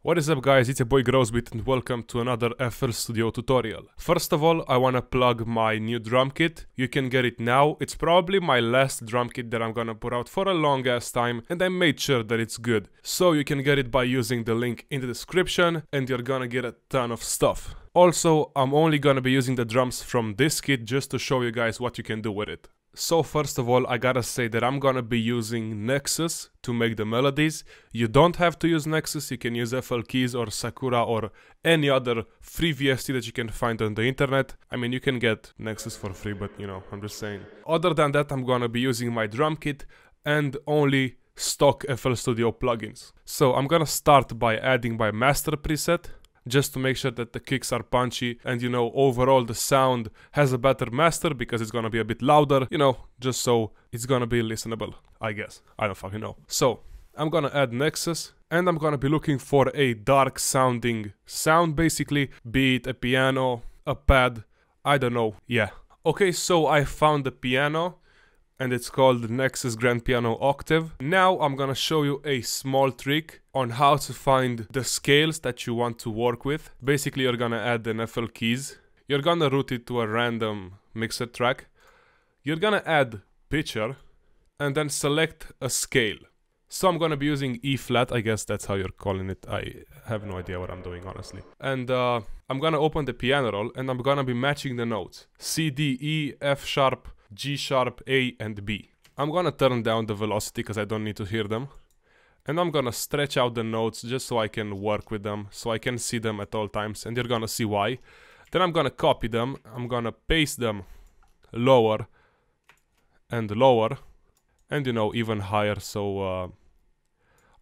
What is up guys, it's your boy Growsbit and welcome to another FL Studio tutorial. First of all, I wanna plug my new drum kit. You can get it now. It's probably my last drum kit that I'm gonna put out for a long ass time, and I made sure that it's good. So you can get it by using the link in the description and you're gonna get a ton of stuff. Also, I'm only gonna be using the drums from this kit just to show you guys what you can do with it. So first of all, I gotta say that I'm gonna be using Nexus to make the melodies. You don't have to use Nexus, you can use FL Keys or Sakura or any other free VST that you can find on the internet. I mean, you can get Nexus for free, but you know, I'm just saying. Other than that, I'm gonna be using my drum kit and only stock FL Studio plugins. So I'm gonna start by adding my master preset, just to make sure that the kicks are punchy and, you know, overall the sound has a better master because it's gonna be a bit louder, you know, just so it's gonna be listenable, I guess. I don't fucking know. So I'm gonna add Nexus and I'm gonna be looking for a dark sounding sound, basically, be it a piano, a pad, I don't know, yeah. Okay, so I found the piano and it's called Nexus Grand Piano Octave. Now I'm gonna show you a small trick on how to find the scales that you want to work with. Basically, you're gonna add an FL Keys. You're gonna route it to a random mixer track. You're gonna add pitcher and then select a scale. So I'm gonna be using E flat, I guess that's how you're calling it. I have no idea what I'm doing, honestly. And I'm gonna open the piano roll and I'm gonna be matching the notes. C, D, E, F sharp, G sharp, A and B. I'm gonna turn down the velocity because I don't need to hear them. And I'm gonna stretch out the notes just so I can work with them, so I can see them at all times, and you're gonna see why. Then I'm gonna copy them, I'm gonna paste them lower and lower, and you know, even higher, so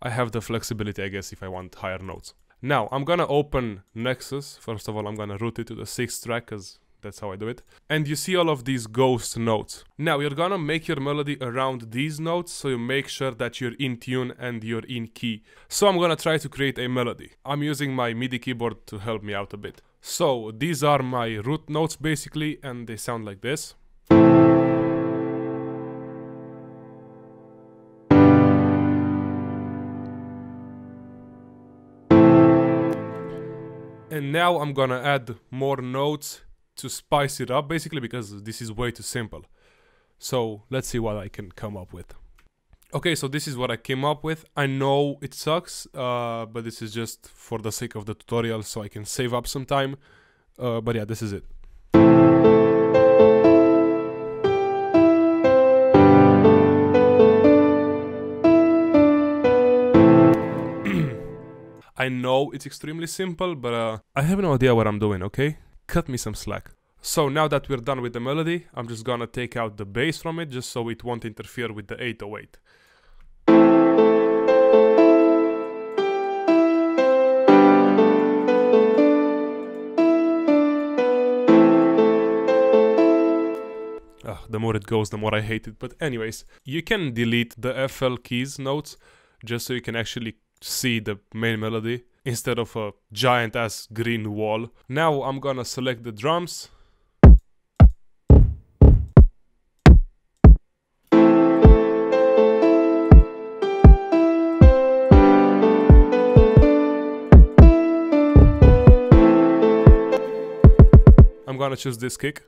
I have the flexibility, I guess, if I want higher notes. Now, I'm gonna open Nexus. First of all, I'm gonna route it to the 6th track, because that's how I do it. And you see all of these ghost notes. Now you're gonna make your melody around these notes, so you make sure that you're in tune and you're in key. So I'm gonna try to create a melody. I'm using my MIDI keyboard to help me out a bit. So these are my root notes basically, and they sound like this. And now I'm gonna add more notes to spice it up, basically, because this is way too simple. So let's see what I can come up with. Okay, so this is what I came up with. I know it sucks, but this is just for the sake of the tutorial, so I can save up some time. But yeah, this is it. I know it's extremely simple, but I have no idea what I'm doing, okay? Cut me some slack. So now that we're done with the melody, I'm just gonna take out the bass from it just so it won't interfere with the 808. The more it goes, the more I hate it. But anyways, you can delete the FL Keys notes just so you can actually see the main melody instead of a giant ass green wall. Now I'm gonna select the drums. I'm gonna choose this kick.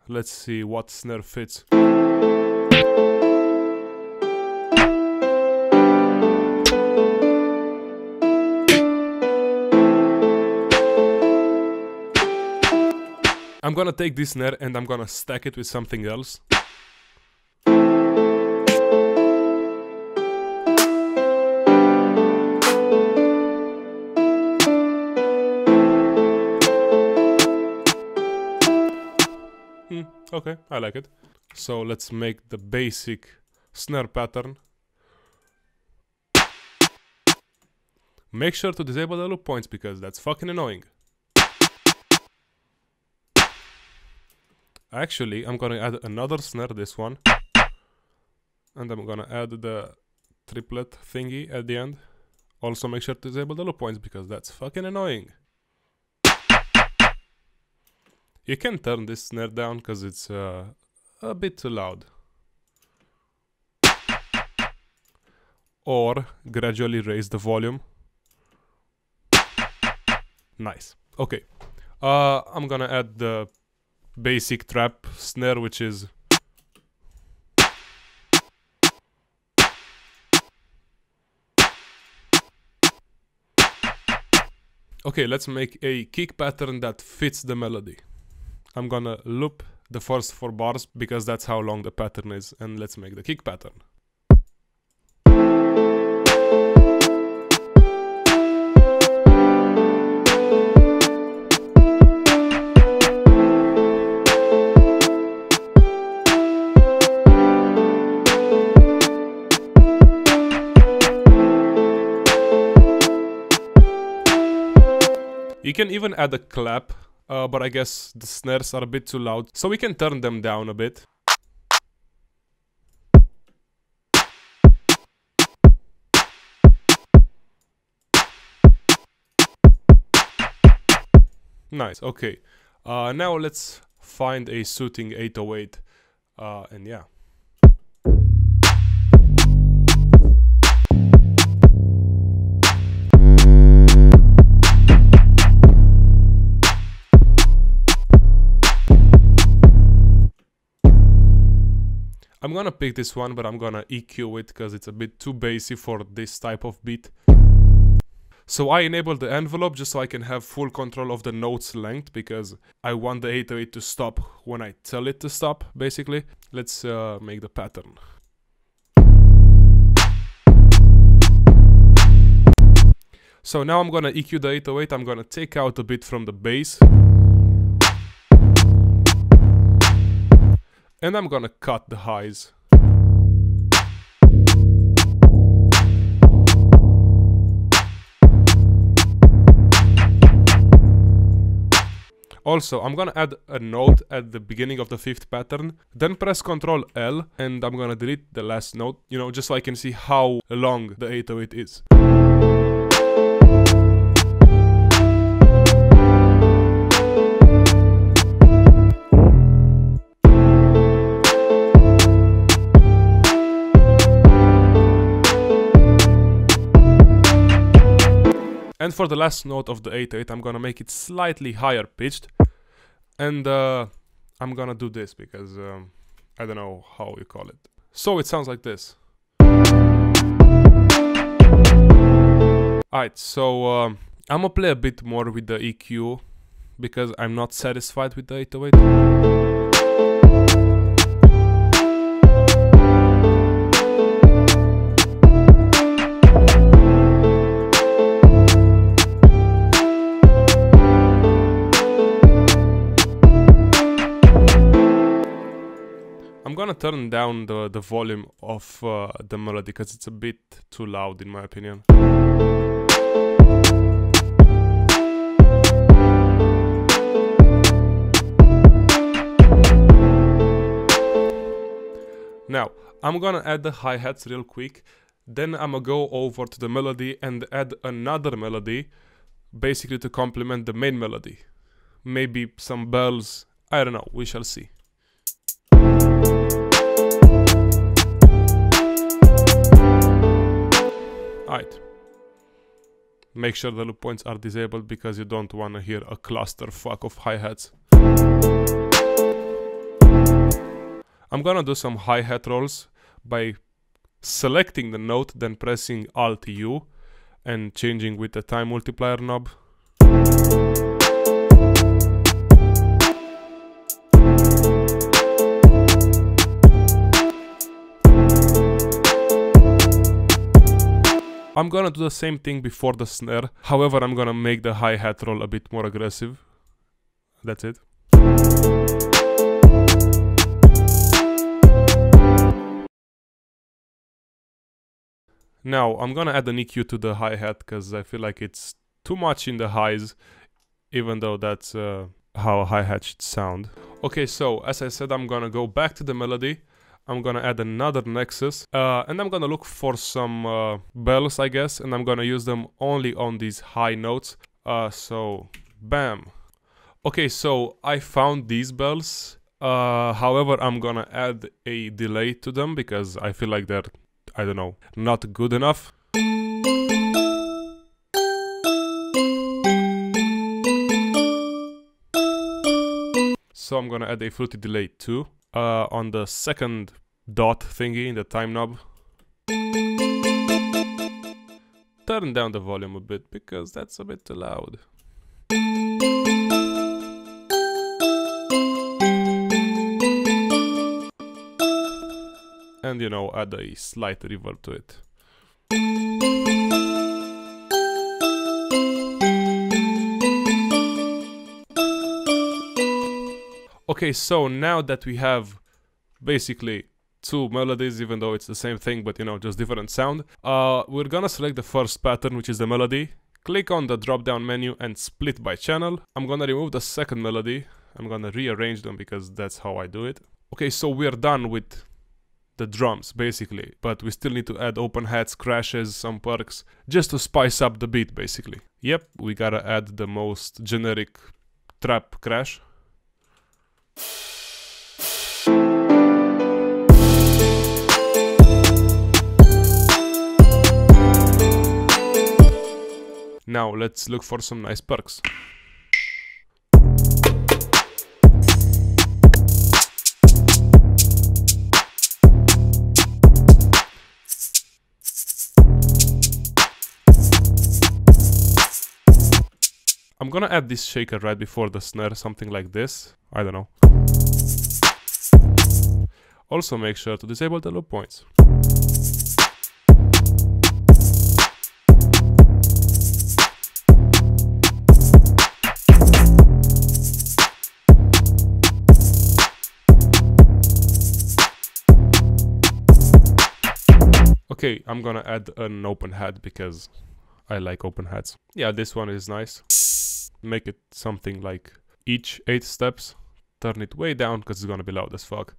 Let's see what snare fits. I'm gonna take this snare and I'm gonna stack it with something else. Okay, I like it. So let's make the basic snare pattern. Make sure to disable the loop points because that's fucking annoying. Actually, I'm gonna add another snare, this one. And I'm gonna add the triplet thingy at the end. Also make sure to disable the loop points because that's fucking annoying. You can turn this snare down because it's a bit too loud. or gradually raise the volume. Nice. Okay. I'm gonna add the basic trap snare, which is okay, let's make a kick pattern that fits the melody. I'm gonna loop the first 4 bars because that's how long the pattern is, and let's make the kick pattern. You can even add a clap, but I guess the snares are a bit too loud, so we can turn them down a bit. Nice, okay. Now let's find a suiting 808, and yeah. I'm gonna pick this one, but I'm gonna EQ it because it's a bit too bassy for this type of beat. So I enable the envelope just so I can have full control of the note's length, because I want the 808 to stop when I tell it to stop, basically. Let's make the pattern. So now I'm gonna EQ the 808, I'm gonna take out a bit from the bass. And I'm gonna cut the highs. Also, I'm gonna add a note at the beginning of the 5th pattern, then press Ctrl L, and I'm gonna delete the last note, you know, just so I can see how long the 808 is. And for the last note of the 808, I'm gonna make it slightly higher pitched. And I'm gonna do this because I don't know how you call it. So it sounds like this. Alright, so I'm gonna play a bit more with the EQ because I'm not satisfied with the 808. I'm gonna turn down the volume of the melody because it's a bit too loud in my opinion. Now, I'm gonna add the hi-hats real quick, then I'm gonna go over to the melody and add another melody, basically to complement the main melody. Maybe some bells, I don't know, we shall see. Alright. Make sure the loop points are disabled because you don't want to hear a clusterfuck of hi-hats. I'm gonna do some hi-hat rolls by selecting the note, then pressing Alt-U and changing with the time multiplier knob. I'm gonna do the same thing before the snare, however I'm gonna make the hi-hat roll a bit more aggressive. That's it. Now I'm gonna add an EQ to the hi-hat because I feel like it's too much in the highs, even though that's how a hi-hat should sound. Okay, so as I said, I'm gonna go back to the melody. I'm gonna add another nexus, and I'm gonna look for some bells, I guess, and I'm gonna use them only on these high notes. So, bam. Okay, so I found these bells. However, I'm gonna add a delay to them because I feel like they're I don't know, not good enough. So I'm gonna add a fruity delay too, on the second dot thingy in the time knob. Turn down the volume a bit because that's a bit too loud. And you know, add a slight reverb to it. Okay, so now that we have basically two melodies, even though it's the same thing, but you know, just different sound, we're gonna select the first pattern, which is the melody. Click on the drop down menu and split by channel. I'm gonna remove the second melody. I'm gonna rearrange them because that's how I do it. Okay, so we're done with the drums basically, but we still need to add open hats, crashes, some perks, just to spice up the beat basically. Yep, we gotta add the most generic trap crash. Now let's look for some nice perks. I'm gonna add this shaker right before the snare, something like this. I don't know. Also make sure to disable the loop points. Okay, I'm gonna add an open hat because I like open hats. Yeah, this one is nice. Make it something like each 8 steps. Turn it way down because it's gonna be loud as fuck.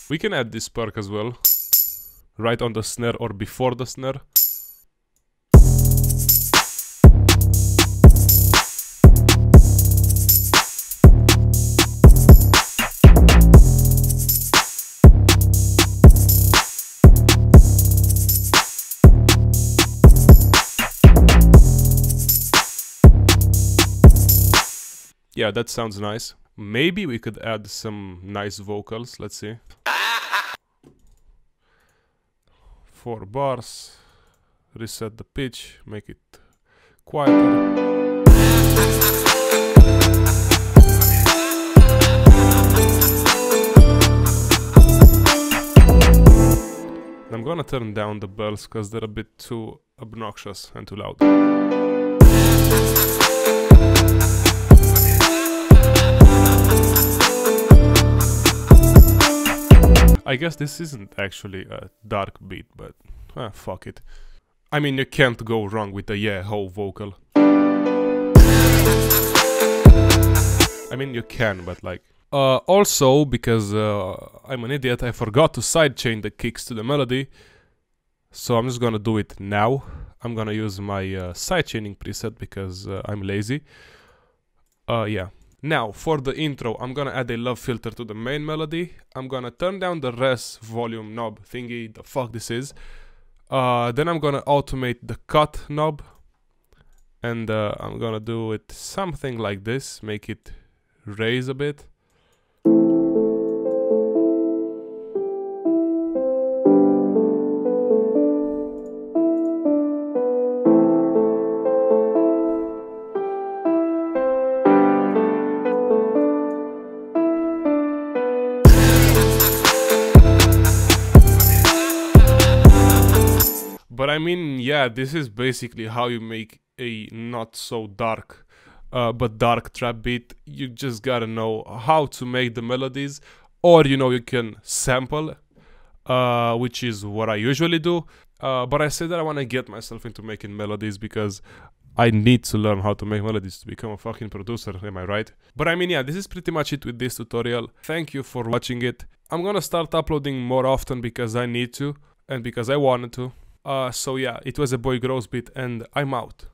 We can add this perk as well, right on the snare or before the snare. Yeah, that sounds nice. Maybe we could add some nice vocals, let's see. 4 bars, reset the pitch, make it quieter. I'm gonna turn down the bells because they're a bit too obnoxious and too loud. I guess this isn't actually a dark beat, but fuck it. I mean, you can't go wrong with the yeah-ho vocal. I mean, you can, but like... also, because I'm an idiot, I forgot to sidechain the kicks to the melody. So I'm just gonna do it now. I'm gonna use my sidechaining preset because I'm lazy. Yeah. Now, for the intro, I'm gonna add a love filter to the main melody. I'm gonna turn down the res volume knob thingy, the fuck this is. Then I'm gonna automate the cut knob. And I'm gonna do it something like this, make it raise a bit. But I mean, yeah, this is basically how you make a not so dark, but dark trap beat. You just gotta know how to make the melodies, or you know, you can sample, which is what I usually do. But I say that I wanna get myself into making melodies because I need to learn how to make melodies to become a fucking producer, am I right? But I mean, yeah, this is pretty much it with this tutorial. Thank you for watching it. I'm gonna start uploading more often because I need to, and because I wanted to. So yeah, it was a boy Growsbeat and I'm out.